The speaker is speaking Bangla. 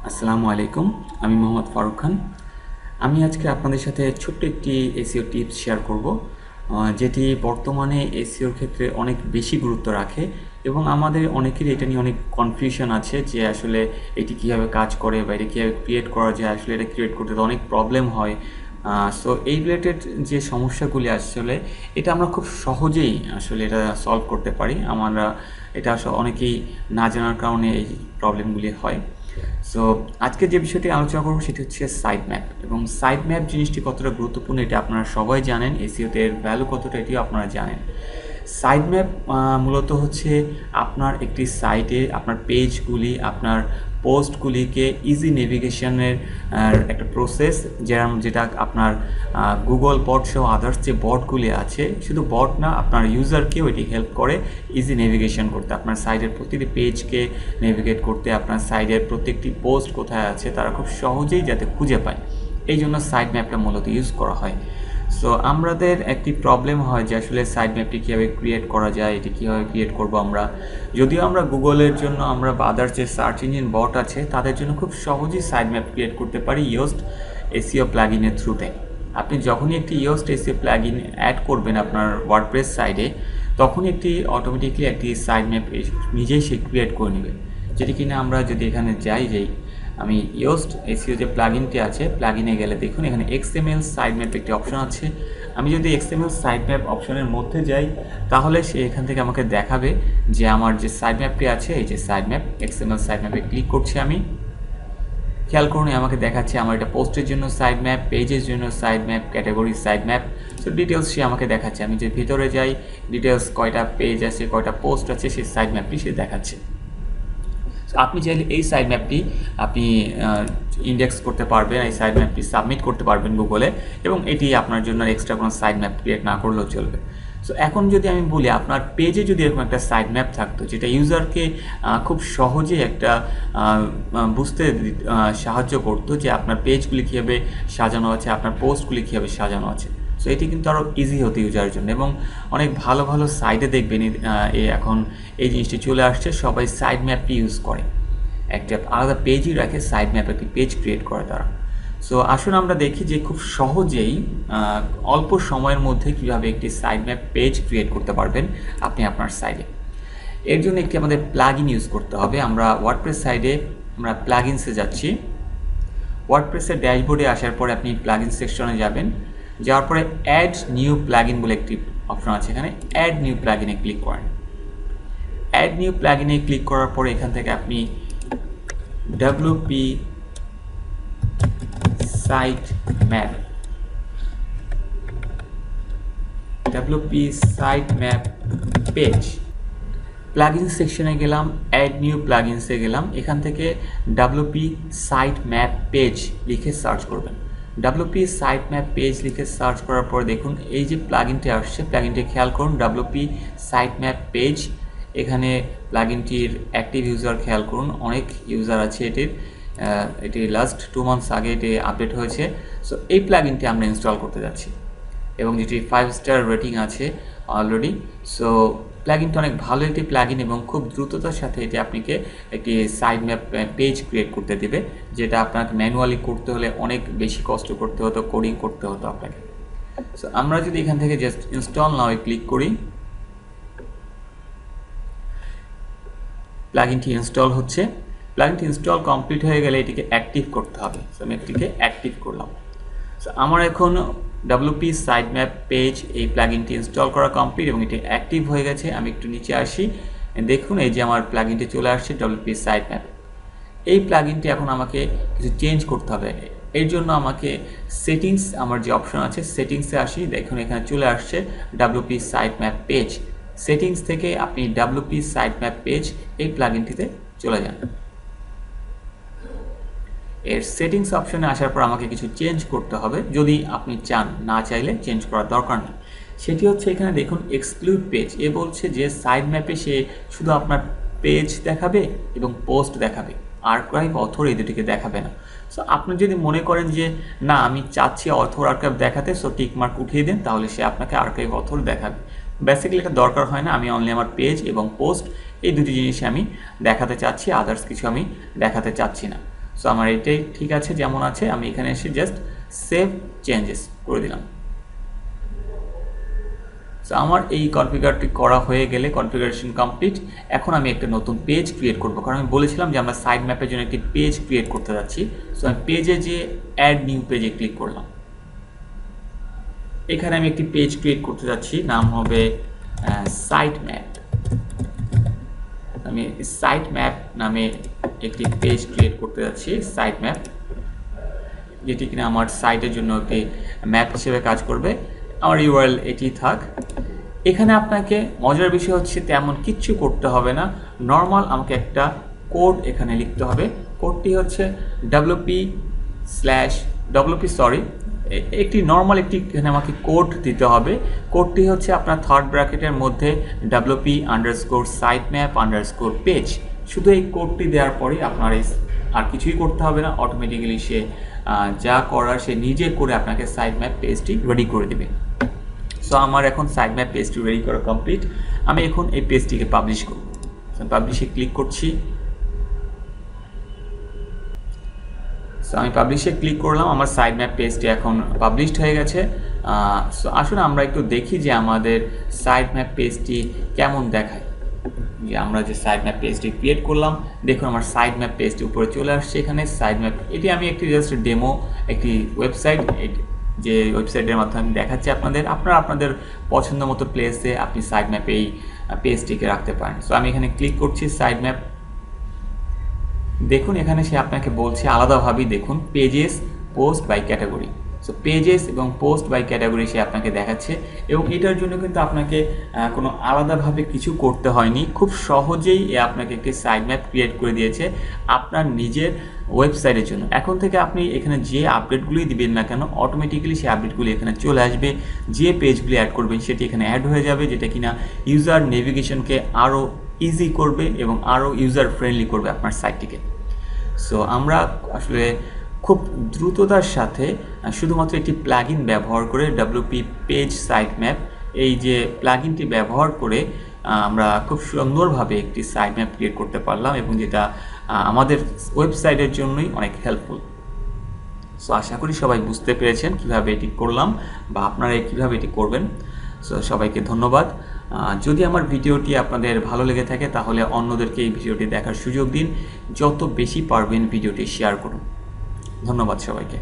আসসালামু আলাইকুম। আমি মোহাম্মদ ফারুক খান। আমি আজকে আপনাদের সাথে ছোট্ট একটি এসইও টিপস শেয়ার করব, যেটি বর্তমানে এসইওর ক্ষেত্রে অনেক বেশি গুরুত্ব রাখে এবং আমাদের অনেকেরই এটা নিয়ে অনেক কনফিউশন আছে যে আসলে এটি কীভাবে কাজ করে বা এটা কীভাবে ক্রিয়েট করা যায়, আসলে এটা ক্রিয়েট করতে তো অনেক প্রবলেম হয়। সো এই রিলেটেড যে সমস্যাগুলি আসলে এটা আমরা খুব সহজেই আসলে এটা সলভ করতে পারি। আমরা এটা আসলে অনেকেই না জানার কারণে এই প্রবলেমগুলি হয়। সো আজকে যে বিষয়টি আলোচনা করবো সেটি হচ্ছে সাইড ম্যাপ, এবং সাইড ম্যাপ জিনিসটি কতটা গুরুত্বপূর্ণ এটা আপনারা সবাই জানেন, এসইওতে এর ভ্যালু কতটা এটিও আপনারা জানেন। সাইড ম্যাপ মূলত হচ্ছে আপনার একটি সাইটে আপনার পেজগুলি, আপনার পোস্টগুলিকে ইজি নেভিগেশনের একটা প্রসেস, যেটা আপনার গুগল বট সহ আদার্স যে বটগুলি আছে, শুধু বট না, আপনার ইউজারকেও এটি হেল্প করে ইজি নেভিগেশন করতে, আপনার সাইটের প্রতিটি পেজকে নেভিগেট করতে, আপনার সাইটের প্রত্যেকটি পোস্ট কোথায় আছে তারা খুব সহজেই যাতে খুঁজে পায়। এই জন্য সাইড ম্যাপটা মূলত ইউজ করা হয়। সো আমাদের একটি প্রবলেম হয় যে আসলে সাইড ম্যাপটি কীভাবে ক্রিয়েট করা যায়, এটি কীভাবে ক্রিয়েট করব আমরা। যদিও আমরা গুগলের জন্য আমরা বা আদার্স যে সার্চ ইঞ্জিন বট আছে তাদের জন্য খুব সহজেই সাইড ম্যাপ ক্রিয়েট করতে পারি ইয়োস্ট এসইও প্লাগইনের থ্রুতে। আপনি যখনই একটি ইয়োস্ট এসইও প্লাগইন অ্যাড করবেন আপনার ওয়ার্ডপ্রেস সাইডে, তখনই একটি অটোমেটিকলি একটি সাইড ম্যাপ নিজেই সে ক্রিয়েট করে নেবে, যেটি কিনা আমরা যদি এখানে যাই আমি ইয়োস্ট এসইও যে প্লাগইনটি আছে, প্লাগইনে গেলে দেখুন এখানে এক্সএমএল সাইড ম্যাপ একটি অপশন আছে। আমি যদি এক্সএমএল সাইড ম্যাপ অপশনের মধ্যে যাই, তাহলে সে এখান থেকে আমাকে দেখাবে যে আমার যে সাইড ম্যাপটি আছে, এই যে সাইড ম্যাপ, এক্সএমএল সাইড ম্যাপে ক্লিক করছি আমি। খেয়াল করুন আমাকে দেখাচ্ছে আমার এটা পোস্টের জন্য সাইড ম্যাপ, পেজের জন্য site map, category site map. So details সে আমাকে দেখাচ্ছে। আমি যে ভিতরে যাই, ডিটেলস কয়টা পেজ আছে, কয়টা পোস্ট আছে, সেই সাইড ম্যাপটি সে দেখাচ্ছে। আপনি চাইলে এই সাইড ম্যাপটি আপনি ইন্ডেক্স করতে পারবেন, এই সাইড ম্যাপটি সাবমিট করতে পারবেন গুগলে, এবং এটি আপনার জন্য এক্সট্রা কোনো সাইড ম্যাপ ক্রিয়েট না করলেও চলবে। সো এখন যদি আমি বলি আপনার পেজে যদি এরকম একটা সাইড ম্যাপ থাকতো যেটা ইউজারকে খুব সহজে একটা বুঝতে সাহায্য করতো যে আপনার পেজগুলি কীভাবে সাজানো আছে, আপনার পোস্টগুলি কীভাবে সাজানো আছে। সো এটি কিন্তু আরও ইজি হতো ইউজারের জন্য, এবং অনেক ভালো ভালো সাইটে দেখবেন এখন এই জিনিসটি চলে আসছে, সবাই সাইড ম্যাপটি ইউজ করে, একটা আলাদা পেজই রাখে, সাইড ম্যাপ একটি পেজ ক্রিয়েট করে তারা। সো আসুন আমরা দেখি যে খুব সহজেই অল্প সময়ের মধ্যে কীভাবে একটি সাইড ম্যাপ পেজ ক্রিয়েট করতে পারবেন আপনি আপনার সাইডে। এর জন্য একটি আমাদের প্লাগইন ইউজ করতে হবে। আমরা ওয়ার্ডপ্রেস সাইডে আমরা প্লাগইনসে যাচ্ছি। ওয়ার্ডপ্রেসের ড্যাশবোর্ডে আসার পরে আপনি প্লাগইন সেকশনে যাবেন, যাওয়ার পরে অ্যাড নিউ প্লাগইন বলে একটি অপশন আছে, এখানে অ্যাড নিউ প্লাগইনে ক্লিক করেন। অ্যাড নিউ প্লাগইনে ক্লিক করার পরে এখান থেকে আপনি WP site map, WP site map page plugin সেকশনে গেলাম, অ্যাড নিউ প্লাগইনসে গেলাম, এখান থেকে WP সাইট ম্যাপ পেজ লিখে সার্চ করবেন। WP সাইট ম্যাপ পেজ লিখে সার্চ করার পর দেখুন এই যে প্লাগইনটি আসছে, প্লাগইনটি খেয়াল করুন WP সাইট ম্যাপ পেজ। এখানে প্লাগইনটির অ্যাক্টিভ ইউজার খেয়াল করুন, অনেক ইউজার আছে এটি লাস্ট 2 মান্থস আগে এটি আপডেট হয়েছে। সো এই প্লাগইনটি আমরা ইনস্টল করতে যাচ্ছি, এবং যেটি 5 স্টার রেটিং আছে অলরেডি। সো প্লাগইনটা অনেক ভালো একটি প্লাগইন, এবং খুব দ্রুততার সাথে এটি আপনাকে একটি সাইড ম্যাপ পেজ ক্রিয়েট করতে দেবে, যেটা আপনাকে ম্যানুয়ালি করতে হলে অনেক বেশি কষ্ট করতে হতো, কোডিং করতে হতো আপনাকে। সো আমরা যদি এখান থেকে জাস্ট ইনস্টল নাও ক্লিক করি, প্লাগইনটি ইনস্টল হচ্ছে। প্লাগইনটি ইনস্টল কমপ্লিট হয়ে গেলে এটিকে অ্যাক্টিভ করতে হবে। সো আমি এটিকে অ্যাক্টিভ করলাম। সো আমার এখন WP সাইড ম্যাপ পেজ এই প্লাগইনটি ইনস্টল করা কমপ্লিট এবং এটি অ্যাক্টিভ হয়ে গেছে। আমি একটু নিচে আসি, দেখুন এই যে আমার প্লাগইনটি চলে আসছে WP সাইড ম্যাপ। এই প্লাগইনটি এখন আমাকে কিছু চেঞ্জ করতে হবে। এর জন্য আমাকে সেটিংস, আমার যে অপশন আছে সেটিংসে আসি, দেখুন এখানে চলে আসছে WP side map page. Settings থেকে আপনি WP সাইড ম্যাপ পেজ এই প্লাগইনটিতে চলে যান। এর সেটিংস অপশনে আসার পর আমাকে কিছু চেঞ্জ করতে হবে, যদি আপনি চান, না চাইলে চেঞ্জ করার দরকার নেই। সেটি হচ্ছে এখানে দেখুন এক্সক্লুড পেজ, এ বলছে যে সাইড ম্যাপে সে শুধু আপনার পেজ দেখাবে এবং পোস্ট দেখাবে, আর্কাইভ, অথর এই দুটিকে দেখাবে না। সো আপনি যদি মনে করেন যে না আমি চাচ্ছি অথর আর্কাইভ দেখাতে, সো টিক মার্ক উঠিয়ে দেন, তাহলে সে আপনাকে আর্কাইভ অথর দেখাবে। বেসিক্যালি এটা দরকার হয় না, আমি অনলি আমার পেজ এবং পোস্ট এই দুটি জিনিস আমি দেখাতে চাচ্ছি, আদার্স কিছু আমি দেখাতে চাচ্ছি না। সো আমার এটাই ঠিক আছে যেমন আছে, আমি এখানে এসে জাস্ট সেভ চেঞ্জেস করে দিলাম। সো আমার এই কনফিগারটি করা হয়ে গেলে কনফিগারেশন কমপ্লিট। এখন আমি একটা নতুন পেজ ক্রিয়েট করব, কারণ আমি বলেছিলাম যে আমরা সাইড ম্যাপের জন্য একটি পেজ ক্রিয়েট করতে যাচ্ছি। সো আমি পেজে যে অ্যাড নিউ পেজে ক্লিক করলাম। এখানে আমি একটি পেজ ক্রিয়েট করতে যাচ্ছি, নাম হবে সাইট ম্যাপ। আমি সাইট ম্যাপ নামে একটি পেজ ক্রিয়েট করতে যাচ্ছি, সাইট ম্যাপ, যেটি কিনা আমার সাইটের জন্য একটি ম্যাপ হিসেবে কাজ করবে। আমার ইউআরএল এটি থাক। এখানে আপনাকে মজার বিষয় হচ্ছে তেমন কিচ্ছু করতে হবে না, নর্মাল আমাকে একটা কোড এখানে লিখতে হবে। কোডটি হচ্ছে একটি নর্মাল একটি এখানে আমাকে কোড দিতে হবে। কোডটি হচ্ছে আপনার থার্ড ব্র্যাকেটের মধ্যে wp_sitemap_page। শুধু এই কোডটি দেওয়ার পরেই আপনার আর কিছুই করতে হবে না, অটোমেটিক্যালি সে যা করার সে নিজে করে আপনাকে সাইট ম্যাপ পেজটি রেডি করে দেবে। সো আমার এখন সাইট ম্যাপ পেজটি রেডি করা কমপ্লিট। আমি এখন এই পেজটিকে পাবলিশ করব। পাবলিশে ক্লিক করছি। সো আমি পাবলিশে ক্লিক করলাম, আমার সাইট ম্যাপ পেজটি এখন পাবলিশড হয়ে গেছে। সো আসলে আমরা একটু দেখি যে আমাদের সাইট ম্যাপ পেজটি কেমন দেখায়। যে আমরা যে সাইট ম্যাপ পেজটি ক্রিয়েট করলাম, দেখুন আমার সাইট ম্যাপ পেজটি উপরে চলে আসছে। এখানে সাইট ম্যাপ, এটি আমি একটি জাস্ট ডেমো একটি ওয়েবসাইট, যে ওয়েবসাইটের মাধ্যমে আমি দেখাচ্ছি আপনারা আপনাদের পছন্দ মতো প্লেসে আপনি সাইট ম্যাপে এই পেজটিকে রাখতে পারেন। সো আমি এখানে ক্লিক করছি সাইট ম্যাপ। দেখুন এখানে সে আপনাকে বলছে আলাদাভাবেই, দেখুন pages post by category. So pages এবং পোস্ট বাই ক্যাটাগরি সে আপনাকে দেখাচ্ছে, এবং এটার জন্য কিন্তু আপনাকে কোনো আলাদাভাবে কিছু করতে হয়নি। খুব সহজেই এ আপনাকে একটি সাইট ম্যাপ ক্রিয়েট করে দিয়েছে আপনার নিজের ওয়েবসাইটের জন্য। এখন থেকে আপনি এখানে যে আপডেটগুলি দিবেন না কেন, অটোমেটিক্যালি সেই আপডেটগুলি এখানে চলে আসবে। যে পেজগুলি অ্যাড করবেন সেটি এখানে অ্যাড হয়ে যাবে, যেটা কিনা ইউজার নেভিগেশনকে আরও ইজি করবে এবং আরও ইউজার ফ্রেন্ডলি করবে আপনার সাইটটিকে। সো আমরা আসলে খুব দ্রুততার সাথে শুধুমাত্র একটি প্লাগইন ব্যবহার করে WP পেজ সাইট ম্যাপ, এই যে প্লাগইনটি ব্যবহার করে আমরা খুব সুন্দরভাবে একটি সাইট ম্যাপ ক্রিয়েট করতে পারলাম, এবং যেটা আমাদের ওয়েবসাইটের জন্যই অনেক হেল্পফুল। সো আশা করি সবাই বুঝতে পেরেছেন কিভাবে এটি করলাম বা আপনারা কিভাবে এটি করবেন। সো সবাইকে ধন্যবাদ। যদি আমার ভিডিওটি আপনাদের ভালো লেগে থাকে তাহলে অন্যদেরকে এই ভিডিওটি দেখার সুযোগ দিন, যত বেশি পারবেন ভিডিওটি শেয়ার করুন। ধন্যবাদ সবাইকে।